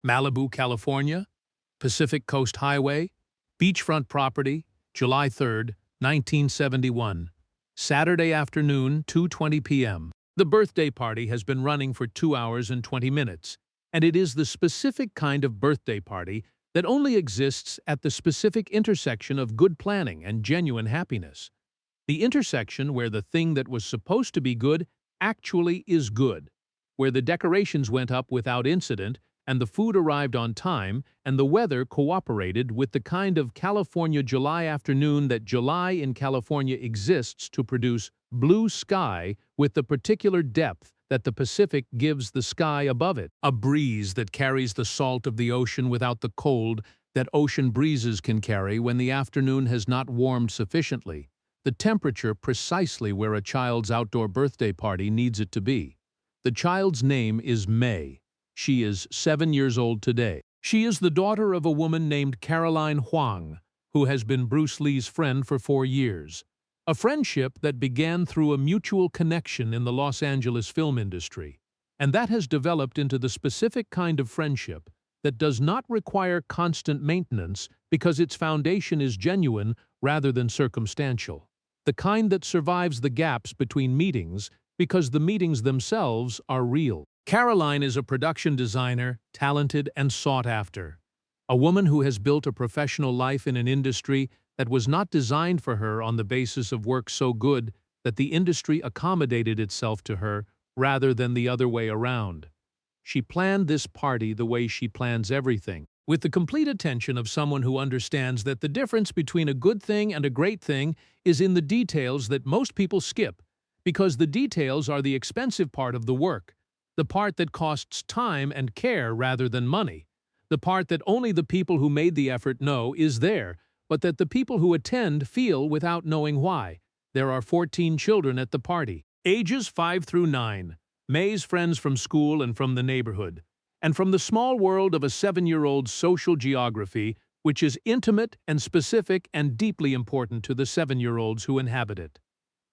Malibu, California, Pacific Coast Highway, beachfront property, July 3, 1971. Saturday afternoon, 2:20 p.m. The birthday party has been running for 2 hours and 20 minutes, and it is the specific kind of birthday party that only exists at the specific intersection of good planning and genuine happiness. The intersection where the thing that was supposed to be good actually is good, where the decorations went up without incident and the food arrived on time and the weather cooperated with the kind of California July afternoon that July in California exists to produce blue sky with the particular depth that the Pacific gives the sky above it. A breeze that carries the salt of the ocean without the cold that ocean breezes can carry when the afternoon has not warmed sufficiently. The temperature precisely where a child's outdoor birthday party needs it to be. The child's name is May. She is 7 years old today. She is the daughter of a woman named Caroline Huang, who has been Bruce Lee's friend for 4 years. A friendship that began through a mutual connection in the Los Angeles film industry, and that has developed into the specific kind of friendship that does not require constant maintenance because its foundation is genuine rather than circumstantial. The kind that survives the gaps between meetings because the meetings themselves are real. Caroline is a production designer, talented and sought after. A woman who has built a professional life in an industry that was not designed for her on the basis of work so good that the industry accommodated itself to her rather than the other way around. She planned this party the way she plans everything, with the complete attention of someone who understands that the difference between a good thing and a great thing is in the details that most people skip, because the details are the expensive part of the work, the part that costs time and care rather than money, the part that only the people who made the effort know is there, but that the people who attend feel without knowing why. There are 14 children at the party, ages 5 through 9, May's friends from school and from the neighborhood, and from the small world of a 7-year-old's social geography, which is intimate and specific and deeply important to the 7-year-olds who inhabit it.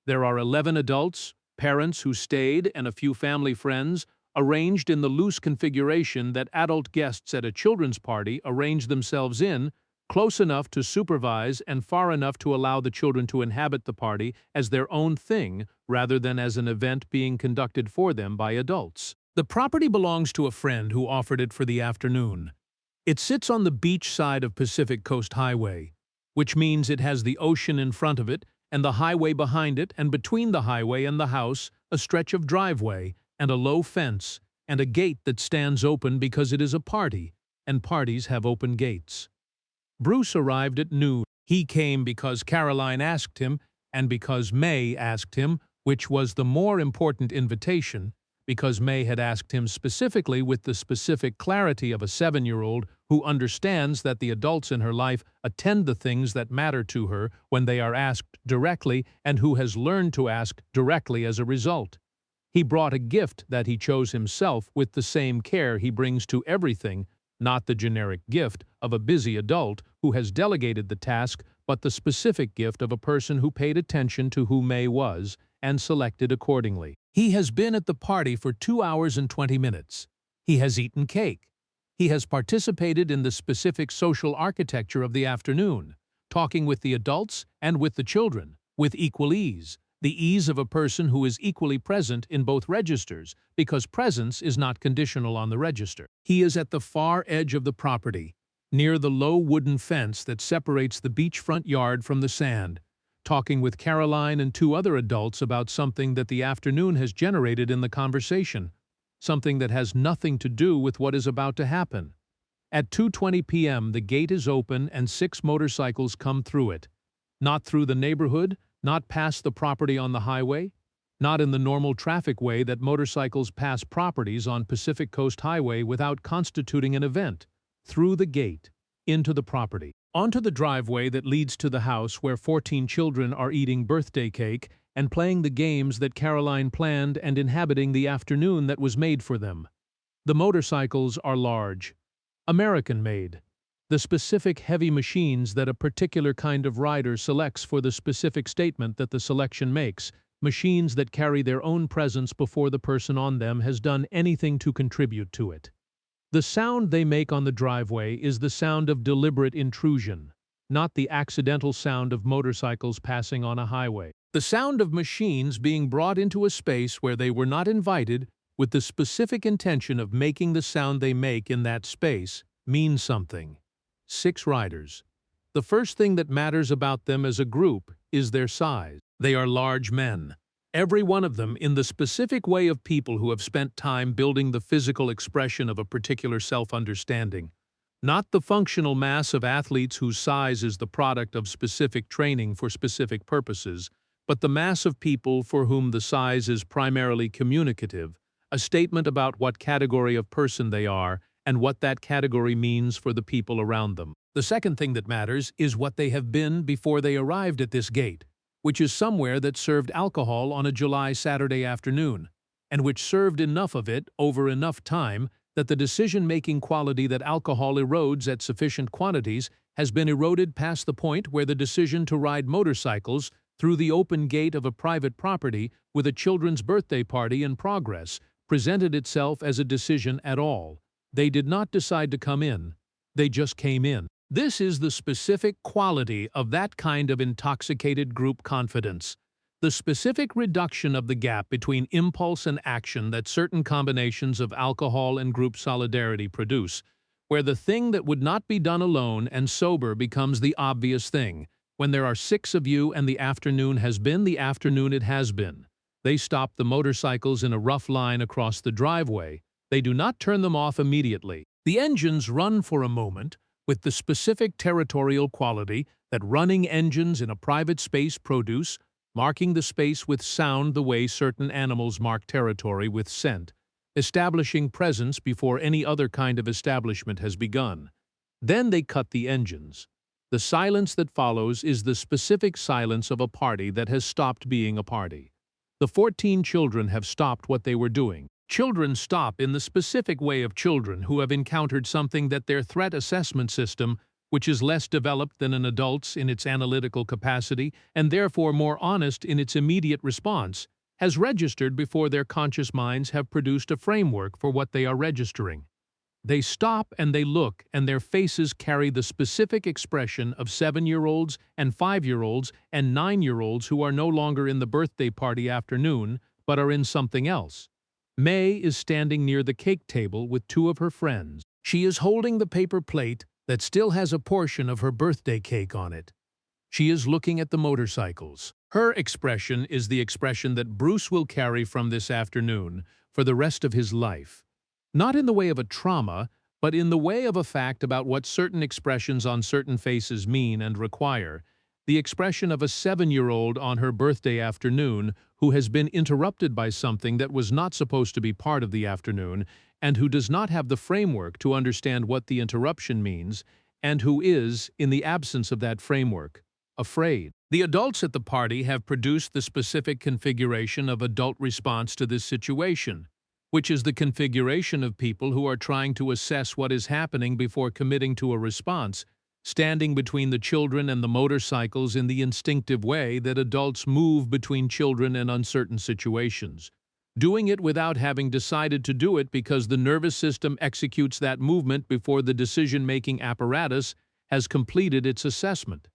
There are 11 adults, parents who stayed, and a few family friends, arranged in the loose configuration that adult guests at a children's party arrange themselves in, close enough to supervise and far enough to allow the children to inhabit the party as their own thing rather than as an event being conducted for them by adults. The property belongs to a friend who offered it for the afternoon. It sits on the beach side of Pacific Coast Highway, which means it has the ocean in front of it and the highway behind it, and between the highway and the house, a stretch of driveway and a low fence and a gate that stands open because it is a party, and parties have open gates. Bruce arrived at noon. He came because Caroline asked him, and because May asked him, which was the more important invitation, because May had asked him specifically with the specific clarity of a 7-year-old who understands that the adults in her life attend the things that matter to her when they are asked directly and who has learned to ask directly as a result. He brought a gift that he chose himself with the same care he brings to everything, not the generic gift of a busy adult who has delegated the task, but the specific gift of a person who paid attention to who May was and selected accordingly. He has been at the party for 2 hours and 20 minutes. He has eaten cake. He has participated in the specific social architecture of the afternoon, talking with the adults and with the children, with equal ease, the ease of a person who is equally present in both registers, because presence is not conditional on the register. He is at the far edge of the property, near the low wooden fence that separates the beachfront yard from the sand, talking with Caroline and 2 other adults about something that the afternoon has generated in the conversation, something that has nothing to do with what is about to happen. At 2:20 p.m. the gate is open and 6 motorcycles come through it. Not through the neighborhood, not past the property on the highway, not in the normal traffic way that motorcycles pass properties on Pacific Coast Highway without constituting an event. Through the gate, into the property, onto the driveway that leads to the house where 14 children are eating birthday cake and playing the games that Caroline planned and inhabiting the afternoon that was made for them. The motorcycles are large, American-made, the specific heavy machines that a particular kind of rider selects for the specific statement that the selection makes, machines that carry their own presence before the person on them has done anything to contribute to it. The sound they make on the driveway is the sound of deliberate intrusion, not the accidental sound of motorcycles passing on a highway. The sound of machines being brought into a space where they were not invited with the specific intention of making the sound they make in that space means something. 6 riders. The first thing that matters about them as a group is their size. They are large men. Every one of them in the specific way of people who have spent time building the physical expression of a particular self-understanding. Not the functional mass of athletes whose size is the product of specific training for specific purposes, but the mass of people for whom the size is primarily communicative, a statement about what category of person they are and what that category means for the people around them. The second thing that matters is what they have been before they arrived at this gate, which is somewhere that served alcohol on a July Saturday afternoon, and which served enough of it over enough time that the decision-making quality that alcohol erodes at sufficient quantities has been eroded past the point where the decision to ride motorcycles through the open gate of a private property with a children's birthday party in progress presented itself as a decision at all. They did not decide to come in, they just came in. This is the specific quality of that kind of intoxicated group confidence, the specific reduction of the gap between impulse and action that certain combinations of alcohol and group solidarity produce, where the thing that would not be done alone and sober becomes the obvious thing. When there are 6 of you and the afternoon has been the afternoon it has been. They stop the motorcycles in a rough line across the driveway. They do not turn them off immediately. The engines run for a moment, with the specific territorial quality that running engines in a private space produce, marking the space with sound the way certain animals mark territory with scent, establishing presence before any other kind of establishment has begun. Then they cut the engines. The silence that follows is the specific silence of a party that has stopped being a party. The 14 children have stopped what they were doing. Children stop in the specific way of children who have encountered something that their threat assessment system, which is less developed than an adult's in its analytical capacity and therefore more honest in its immediate response, has registered before their conscious minds have produced a framework for what they are registering. They stop and they look, and their faces carry the specific expression of 7-year-olds and 5-year-olds and 9-year-olds who are no longer in the birthday party afternoon, but are in something else. May is standing near the cake table with 2 of her friends. She is holding the paper plate that still has a portion of her birthday cake on it. She is looking at the motorcycles. Her expression is the expression that Bruce will carry from this afternoon for the rest of his life. Not in the way of a trauma, but in the way of a fact about what certain expressions on certain faces mean and require. The expression of a 7-year-old on her birthday afternoon who has been interrupted by something that was not supposed to be part of the afternoon and who does not have the framework to understand what the interruption means and who is, in the absence of that framework, afraid. The adults at the party have produced the specific configuration of adult response to this situation, which is the configuration of people who are trying to assess what is happening before committing to a response, standing between the children and the motorcycles in the instinctive way that adults move between children in uncertain situations, doing it without having decided to do it because the nervous system executes that movement before the decision-making apparatus has completed its assessment.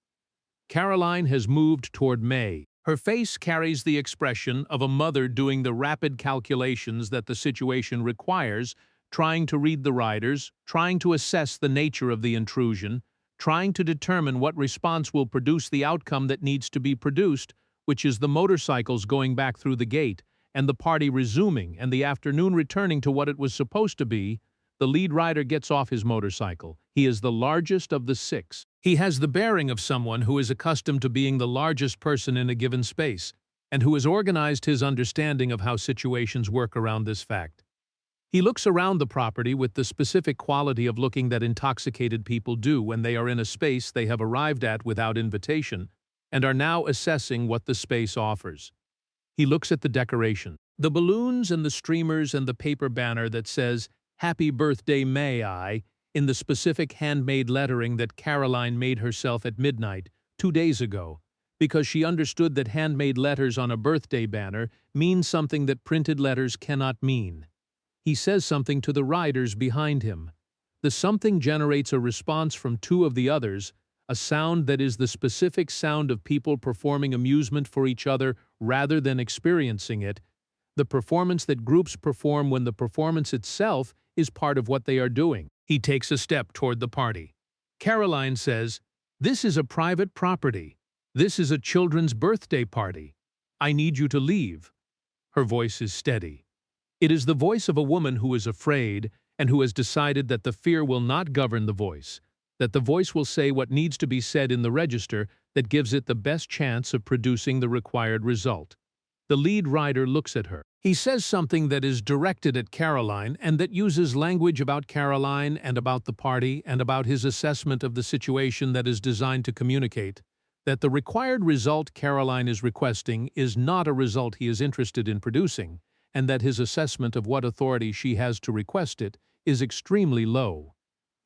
Caroline has moved toward May. Her face carries the expression of a mother doing the rapid calculations that the situation requires, trying to read the riders, trying to assess the nature of the intrusion, trying to determine what response will produce the outcome that needs to be produced, which is the motorcycles going back through the gate, and the party resuming, and the afternoon returning to what it was supposed to be. The lead rider gets off his motorcycle. He is the largest of the 6. He has the bearing of someone who is accustomed to being the largest person in a given space, and who has organized his understanding of how situations work around this fact. He looks around the property with the specific quality of looking that intoxicated people do when they are in a space they have arrived at without invitation and are now assessing what the space offers. He looks at the decoration, the balloons and the streamers and the paper banner that says, "Happy Birthday, May I," in the specific handmade lettering that Caroline made herself at midnight 2 days ago, because she understood that handmade letters on a birthday banner mean something that printed letters cannot mean. He says something to the riders behind him. The something generates a response from two of the others, a sound that is the specific sound of people performing amusement for each other rather than experiencing it, the performance that groups perform when the performance itself is part of what they are doing. He takes a step toward the party. Caroline says, "This is a private property. This is a children's birthday party. I need you to leave." Her voice is steady. It is the voice of a woman who is afraid and who has decided that the fear will not govern the voice, that the voice will say what needs to be said in the register that gives it the best chance of producing the required result. The lead rider looks at her. He says something that is directed at Caroline and that uses language about Caroline and about the party and about his assessment of the situation that is designed to communicate that the required result Caroline is requesting is not a result he is interested in producing, and that his assessment of what authority she has to request it is extremely low.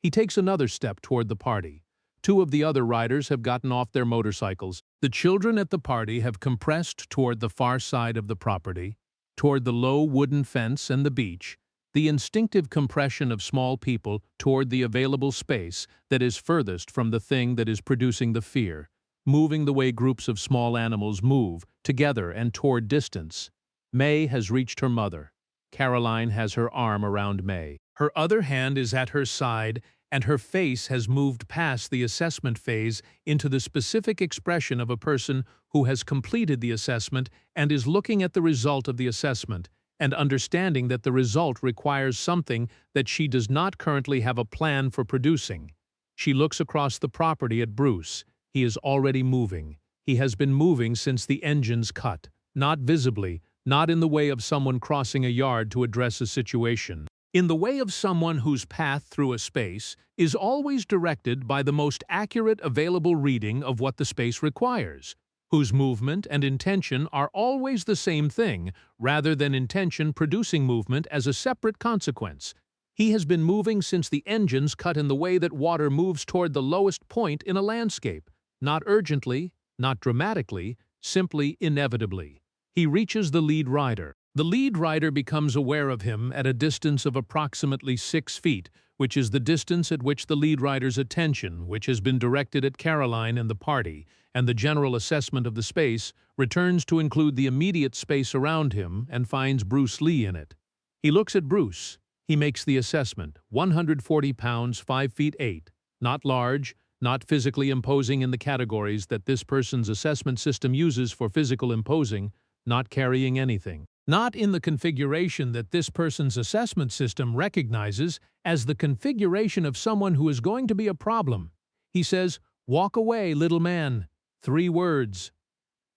He takes another step toward the party. Two of the other riders have gotten off their motorcycles. The children at the party have compressed toward the far side of the property, toward the low wooden fence and the beach, the instinctive compression of small people toward the available space that is furthest from the thing that is producing the fear, moving the way groups of small animals move, together and toward distance. May has reached her mother. Caroline has her arm around May. Her other hand is at her side, and her face has moved past the assessment phase into the specific expression of a person who has completed the assessment and is looking at the result of the assessment, and understanding that the result requires something that she does not currently have a plan for producing. She looks across the property at Bruce. He is already moving. He has been moving since the engines cut, not visibly, not in the way of someone crossing a yard to address a situation. In the way of someone whose path through a space is always directed by the most accurate available reading of what the space requires, whose movement and intention are always the same thing, rather than intention producing movement as a separate consequence. He has been moving since the engines cut in the way that water moves toward the lowest point in a landscape, not urgently, not dramatically, simply inevitably. He reaches the lead rider. The lead rider becomes aware of him at a distance of approximately 6 feet, which is the distance at which the lead rider's attention, which has been directed at Caroline and the party, and the general assessment of the space, returns to include the immediate space around him and finds Bruce Lee in it. He looks at Bruce. He makes the assessment, 140 pounds, 5 feet 8, not large, not physically imposing in the categories that this person's assessment system uses for physical imposing, not carrying anything. Not in the configuration that this person's assessment system recognizes as the configuration of someone who is going to be a problem. He says, "Walk away, little man." 3 words.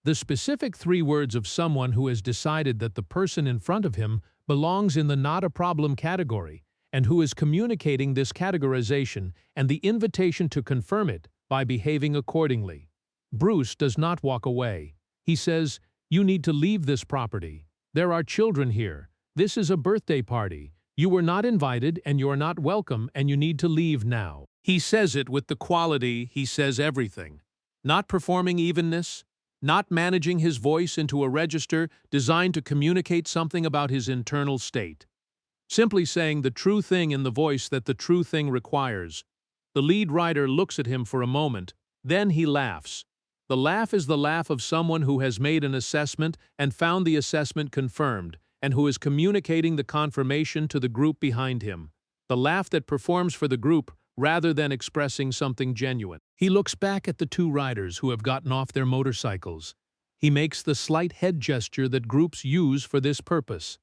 The specific 3 words of someone who has decided that the person in front of him belongs in the not a problem category, and who is communicating this categorization and the invitation to confirm it by behaving accordingly. Bruce does not walk away. He says, "You need to leave this property. There are children here. This is a birthday party. You were not invited and you are not welcome and you need to leave now." He says it with the quality he says everything. Not performing evenness, not managing his voice into a register designed to communicate something about his internal state. Simply saying the true thing in the voice that the true thing requires. The lead rider looks at him for a moment, then he laughs. The laugh is the laugh of someone who has made an assessment and found the assessment confirmed, and who is communicating the confirmation to the group behind him. The laugh that performs for the group rather than expressing something genuine. He looks back at the 2 riders who have gotten off their motorcycles. He makes the slight head gesture that groups use for this purpose.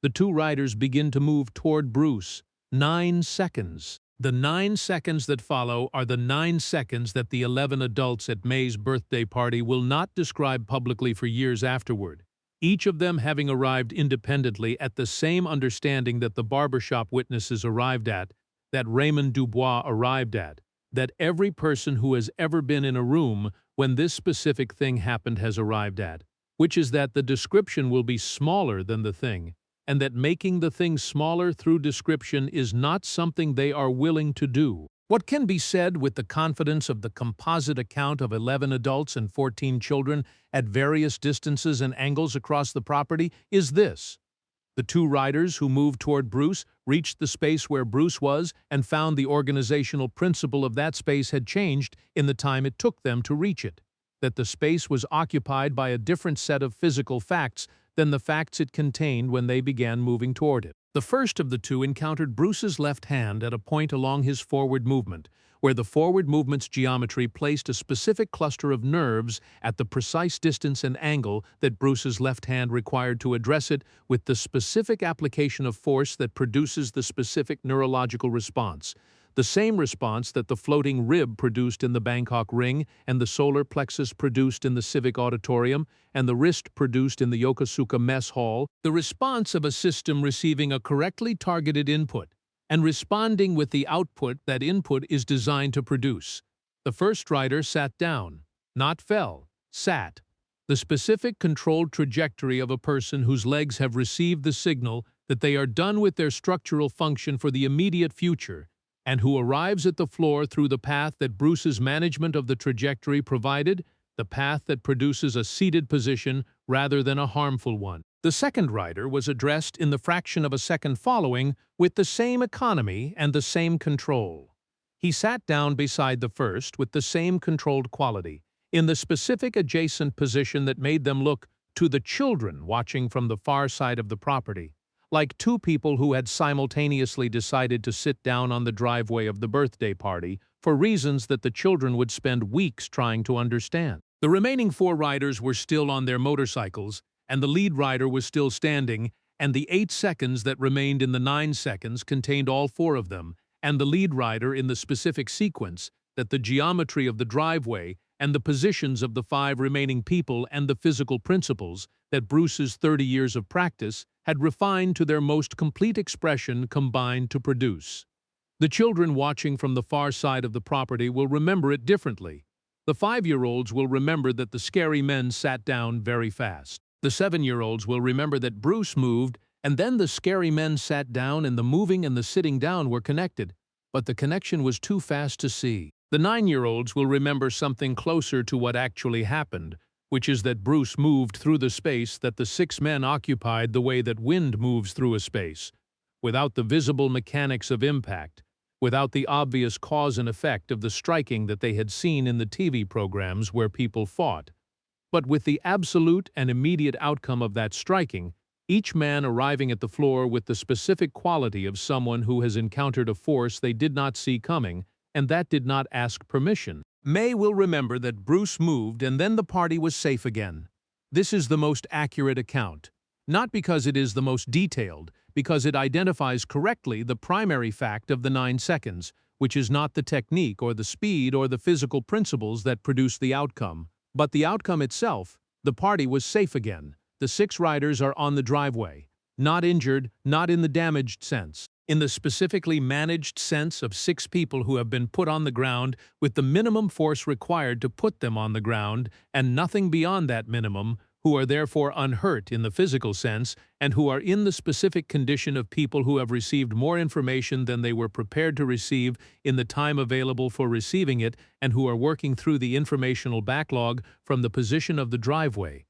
The 2 riders begin to move toward Bruce. 9 seconds. The 9 seconds that follow are the 9 seconds that the 11 adults at May's birthday party will not describe publicly for years afterward, each of them having arrived independently at the same understanding that the barbershop witnesses arrived at, that Raymond Dubois arrived at, that every person who has ever been in a room when this specific thing happened has arrived at, which is that the description will be smaller than the thing, and that making the thing smaller through description is not something they are willing to do. What can be said with the confidence of the composite account of 11 adults and 14 children at various distances and angles across the property is this: The two riders who moved toward Bruce reached the space where Bruce was and found the organizational principle of that space had changed in the time it took them to reach it, that the space was occupied by a different set of physical facts than the facts it contained when they began moving toward it. The first of the two encountered Bruce's left hand at a point along his forward movement, where the forward movement's geometry placed a specific cluster of nerves at the precise distance and angle that Bruce's left hand required to address it with the specific application of force that produces the specific neurological response, the same response that the floating rib produced in the Bangkok ring and the solar plexus produced in the Civic Auditorium and the wrist produced in the Yokosuka Mess Hall, the response of a system receiving a correctly targeted input and responding with the output that input is designed to produce. The first rider sat down, not fell, sat. The specific controlled trajectory of a person whose legs have received the signal that they are done with their structural function for the immediate future, and who arrives at the floor through the path that Bruce's management of the trajectory provided, the path that produces a seated position rather than a harmful one. The second rider was addressed in the fraction of a second following with the same economy and the same control. He sat down beside the first with the same controlled quality, in the specific adjacent position that made them look to the children watching from the far side of the property, like two people who had simultaneously decided to sit down on the driveway of the birthday party for reasons that the children would spend weeks trying to understand. The remaining four riders were still on their motorcycles, and the lead rider was still standing, and the 8 seconds that remained in the 9 seconds contained all four of them, and the lead rider in the specific sequence, that the geometry of the driveway and the positions of the 5 remaining people and the physical principles that Bruce's 30 years of practice had refined to their most complete expression combined to produce. The children watching from the far side of the property will remember it differently. The 5-year-olds will remember that the scary men sat down very fast. The 7-year-olds will remember that Bruce moved, and then the scary men sat down and the moving and the sitting down were connected, but the connection was too fast to see. The 9-year-olds will remember something closer to what actually happened, which is that Bruce moved through the space that the 6 men occupied the way that wind moves through a space, without the visible mechanics of impact, without the obvious cause and effect of the striking that they had seen in the TV programs where people fought. But with the absolute and immediate outcome of that striking, each man arriving at the floor with the specific quality of someone who has encountered a force they did not see coming, and that did not ask permission. May will remember that Bruce moved and then the party was safe again. This is the most accurate account. Not because it is the most detailed, because it identifies correctly the primary fact of the 9 seconds, which is not the technique or the speed or the physical principles that produce the outcome, but the outcome itself. The party was safe again. The 6 riders are on the driveway. Not injured, not in the damaged sense. In the specifically managed sense of 6 people who have been put on the ground with the minimum force required to put them on the ground, and nothing beyond that minimum, who are therefore unhurt in the physical sense, and who are in the specific condition of people who have received more information than they were prepared to receive in the time available for receiving it, and who are working through the informational backlog from the position of the driveway.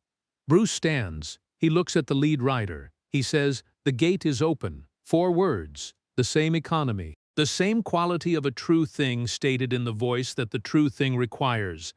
Bruce stands. He looks at the lead rider. He says, "The gate is open." 4 words. The same economy. The same quality of a true thing stated in the voice that the true thing requires.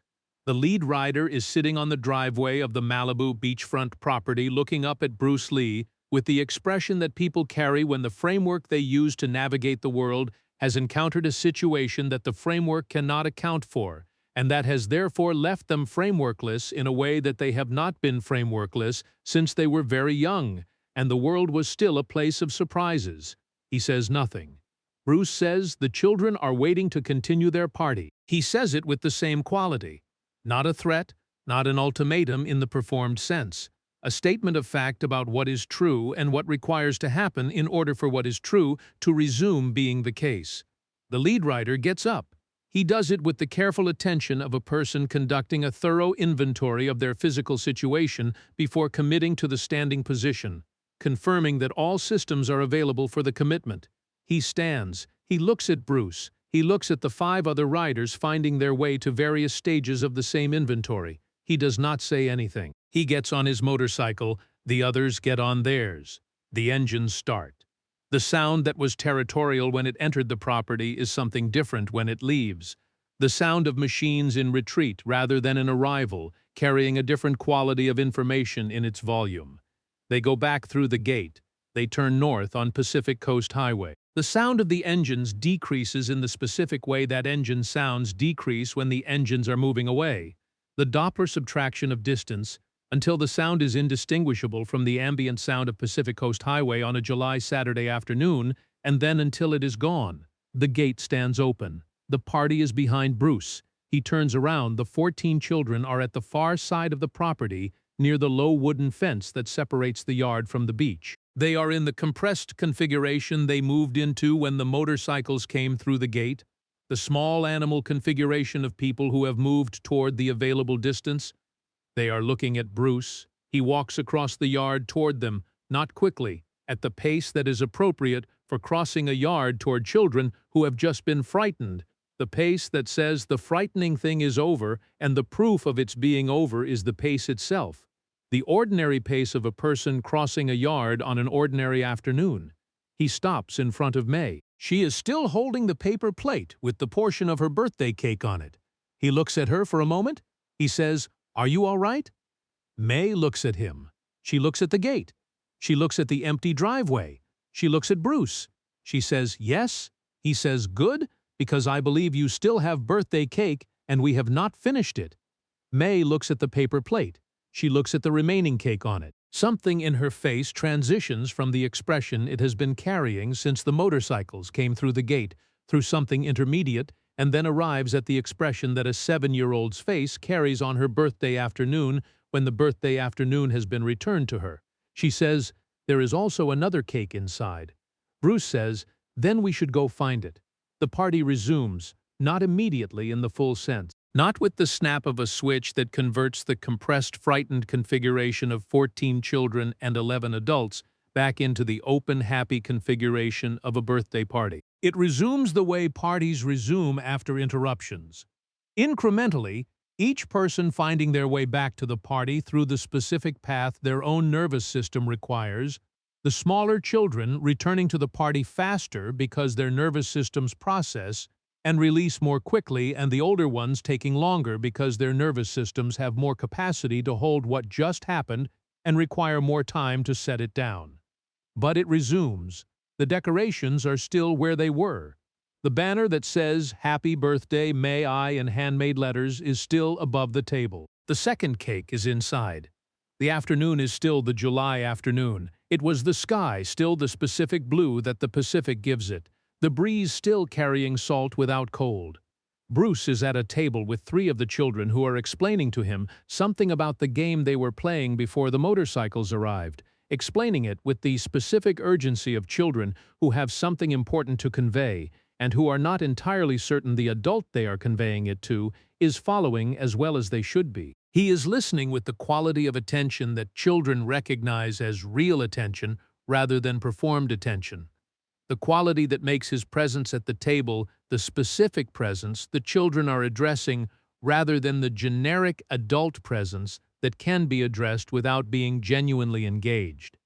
The lead rider is sitting on the driveway of the Malibu beachfront property looking up at Bruce Lee with the expression that people carry when the framework they use to navigate the world has encountered a situation that the framework cannot account for, and that has therefore left them frameworkless in a way that they have not been frameworkless since they were very young, and the world was still a place of surprises. He says nothing. Bruce says the children are waiting to continue their party. He says it with the same quality. Not a threat, not an ultimatum in the performed sense. A statement of fact about what is true and what requires to happen in order for what is true to resume being the case. The lead rider gets up. He does it with the careful attention of a person conducting a thorough inventory of their physical situation before committing to the standing position, confirming that all systems are available for the commitment. He stands. He looks at Bruce. He looks at the 5 other riders finding their way to various stages of the same inventory. He does not say anything. He gets on his motorcycle. The others get on theirs. The engines start. The sound that was territorial when it entered the property is something different when it leaves. The sound of machines in retreat rather than in arrival, carrying a different quality of information in its volume. They go back through the gate. They turn north on Pacific Coast Highway. The sound of the engines decreases in the specific way that engine sounds decrease when the engines are moving away. The Doppler subtraction of distance, until the sound is indistinguishable from the ambient sound of Pacific Coast Highway on a July Saturday afternoon, and then until it is gone. The gate stands open. The party is behind Bruce. He turns around. The 14 children are at the far side of the property, near the low wooden fence that separates the yard from the beach. They are in the compressed configuration they moved into when the motorcycles came through the gate, the small animal configuration of people who have moved toward the available distance. They are looking at Bruce. He walks across the yard toward them, not quickly, at the pace that is appropriate for crossing a yard toward children who have just been frightened, the pace that says the frightening thing is over, and the proof of its being over is the pace itself. The ordinary pace of a person crossing a yard on an ordinary afternoon. He stops in front of May. She is still holding the paper plate with the portion of her birthday cake on it. He looks at her for a moment. He says, "Are you all right?" May looks at him. She looks at the gate. She looks at the empty driveway. She looks at Bruce. She says, "Yes." He says, "Good, because I believe you still have birthday cake and we have not finished it." May looks at the paper plate. She looks at the remaining cake on it. Something in her face transitions from the expression it has been carrying since the motorcycles came through the gate, through something intermediate, and then arrives at the expression that a 7-year-old's face carries on her birthday afternoon when the birthday afternoon has been returned to her. She says, "There is also another cake inside." Bruce says, "Then we should go find it." The party resumes, not immediately in the full sense. Not with the snap of a switch that converts the compressed, frightened configuration of 14 children and 11 adults back into the open, happy configuration of a birthday party. It resumes the way parties resume after interruptions. Incrementally, each person finding their way back to the party through the specific path their own nervous system requires, the smaller children returning to the party faster because their nervous systems process and release more quickly, and the older ones taking longer because their nervous systems have more capacity to hold what just happened and require more time to set it down. But it resumes. The decorations are still where they were. The banner that says, "Happy Birthday, May I," in handmade letters is still above the table. The second cake is inside. The afternoon is still the July afternoon. It was the sky, still the specific blue that the Pacific gives it. The breeze still carrying salt without cold. Bruce is at a table with 3 of the children who are explaining to him something about the game they were playing before the motorcycles arrived, explaining it with the specific urgency of children who have something important to convey and who are not entirely certain the adult they are conveying it to is following as well as they should be. He is listening with the quality of attention that children recognize as real attention rather than performed attention. The quality that makes his presence at the table the specific presence the children are addressing rather than the generic adult presence that can be addressed without being genuinely engaged.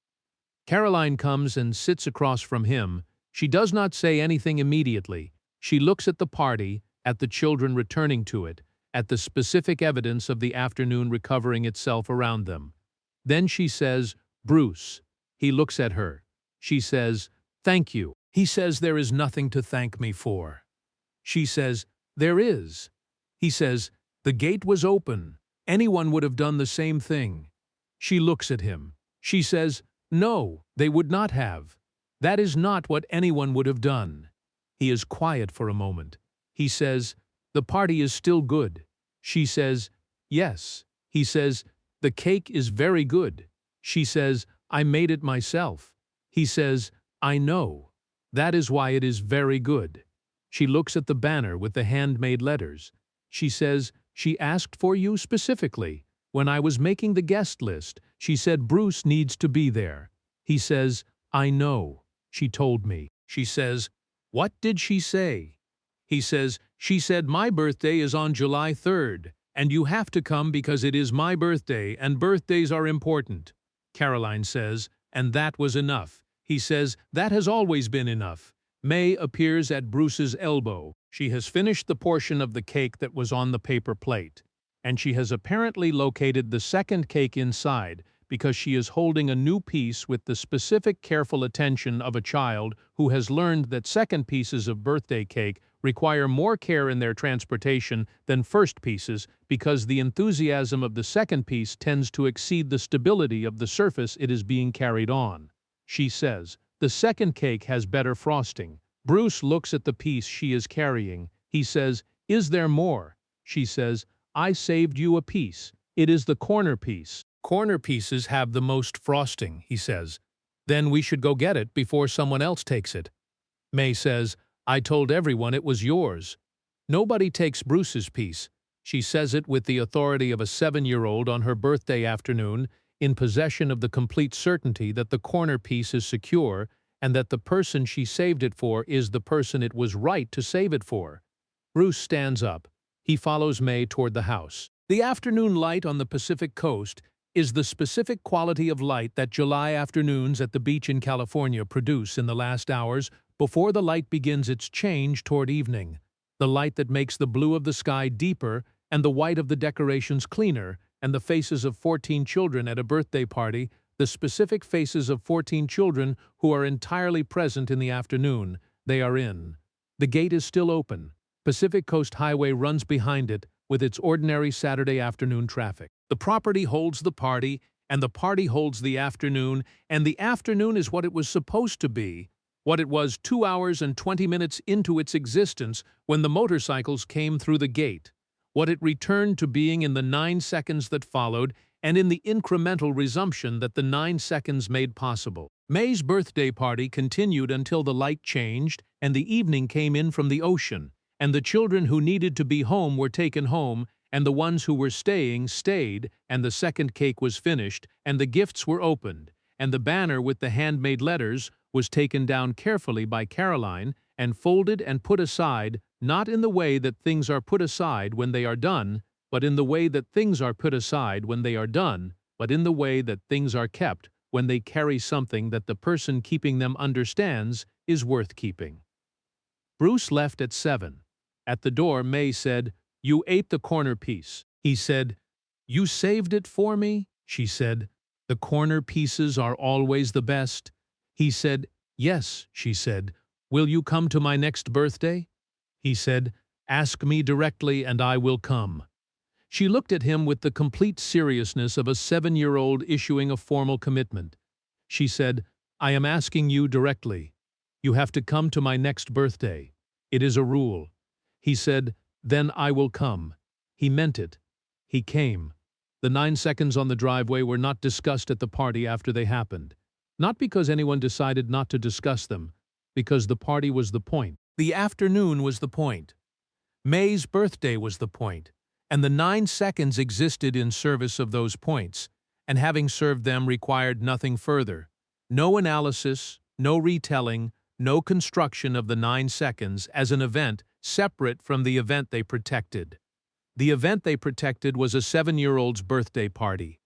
Caroline comes and sits across from him. She does not say anything immediately. She looks at the party, at the children returning to it, at the specific evidence of the afternoon recovering itself around them. Then she says, "Bruce." He looks at her. She says, "Thank you." He says, "There is nothing to thank me for." She says, "There is." He says, "The gate was open. Anyone would have done the same thing." She looks at him. She says, "No, they would not have. That is not what anyone would have done." He is quiet for a moment. He says, "The party is still good." She says, "Yes." He says, "The cake is very good." She says, "I made it myself." He says, "I know. That is why it is very good." She looks at the banner with the handmade letters. She says, "She asked for you specifically. When I was making the guest list, she said Bruce needs to be there." He says, "I know. She told me." She says, "What did she say?" He says, "She said my birthday is on July 3rd, and you have to come because it is my birthday and birthdays are important." Caroline says, And that was enough. He says, that has always been enough. May appears at Bruce's elbow. She has finished the portion of the cake that was on the paper plate. And she has apparently located the second cake inside, because she is holding a new piece with the specific careful attention of a child who has learned that second pieces of birthday cake require more care in their transportation than first pieces, because the enthusiasm of the second piece tends to exceed the stability of the surface it is being carried on. She says, the second cake has better frosting. Bruce looks at the piece she is carrying. He says, is there more? She says, I saved you a piece. It is the corner piece. Corner pieces have the most frosting, he says. Then we should go get it before someone else takes it. May says, I told everyone it was yours. Nobody takes Bruce's piece. She says it with the authority of a 7-year-old on her birthday afternoon, in possession of the complete certainty that the corner piece is secure and that the person she saved it for is the person it was right to save it for. Bruce stands up. He follows May toward the house. The afternoon light on the Pacific coast is the specific quality of light that July afternoons at the beach in California produce in the last hours before the light begins its change toward evening. The light that makes the blue of the sky deeper and the white of the decorations cleaner, and the faces of 14 children at a birthday party, the specific faces of 14 children who are entirely present in the afternoon, they are in. The gate is still open. Pacific Coast Highway runs behind it with its ordinary Saturday afternoon traffic. The property holds the party, and the party holds the afternoon, and the afternoon is what it was supposed to be, what it was 2 hours and 20 minutes into its existence when the motorcycles came through the gate, what it returned to being in the 9 seconds that followed, and in the incremental resumption that the 9 seconds made possible. May's birthday party continued until the light changed and the evening came in from the ocean, and the children who needed to be home were taken home, and the ones who were staying stayed, and the second cake was finished, and the gifts were opened, and the banner with the handmade letters was taken down carefully by Caroline and folded and put aside, not in the way that things are put aside when they are done, but in the way that things are put aside when they are done, but in the way that things are kept when they carry something that the person keeping them understands is worth keeping. Bruce left at 7. At the door, May said, "You ate the corner piece." He said, "You saved it for me?" She said, "The corner pieces are always the best." He said, "Yes," she said. "Will you come to my next birthday?" He said, "Ask me directly and I will come." She looked at him with the complete seriousness of a 7-year-old issuing a formal commitment. She said, "I am asking you directly. You have to come to my next birthday. It is a rule." He said, "Then I will come." He meant it. He came. The 9 seconds on the driveway were not discussed at the party after they happened. Not because anyone decided not to discuss them, because the party was the point. The afternoon was the point. May's birthday was the point, and the 9 seconds existed in service of those points, and having served them required nothing further. No analysis, no retelling, no construction of the 9 seconds as an event separate from the event they protected. The event they protected was a 7-year-old's birthday party.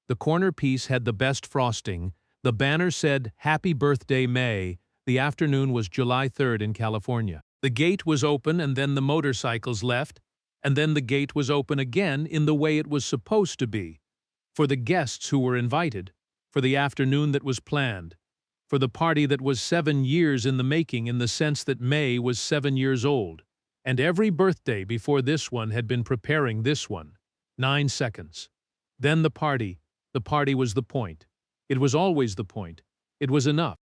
The corner piece had the best frosting. The banner said, "Happy Birthday, May." The afternoon was July 3rd in California. The gate was open and then the motorcycles left, and then the gate was open again in the way it was supposed to be, for the guests who were invited, for the afternoon that was planned, for the party that was 7 years in the making in the sense that May was 7 years old, and every birthday before this one had been preparing this one. 9 seconds. Then the party was the point. It was always the point. It was enough.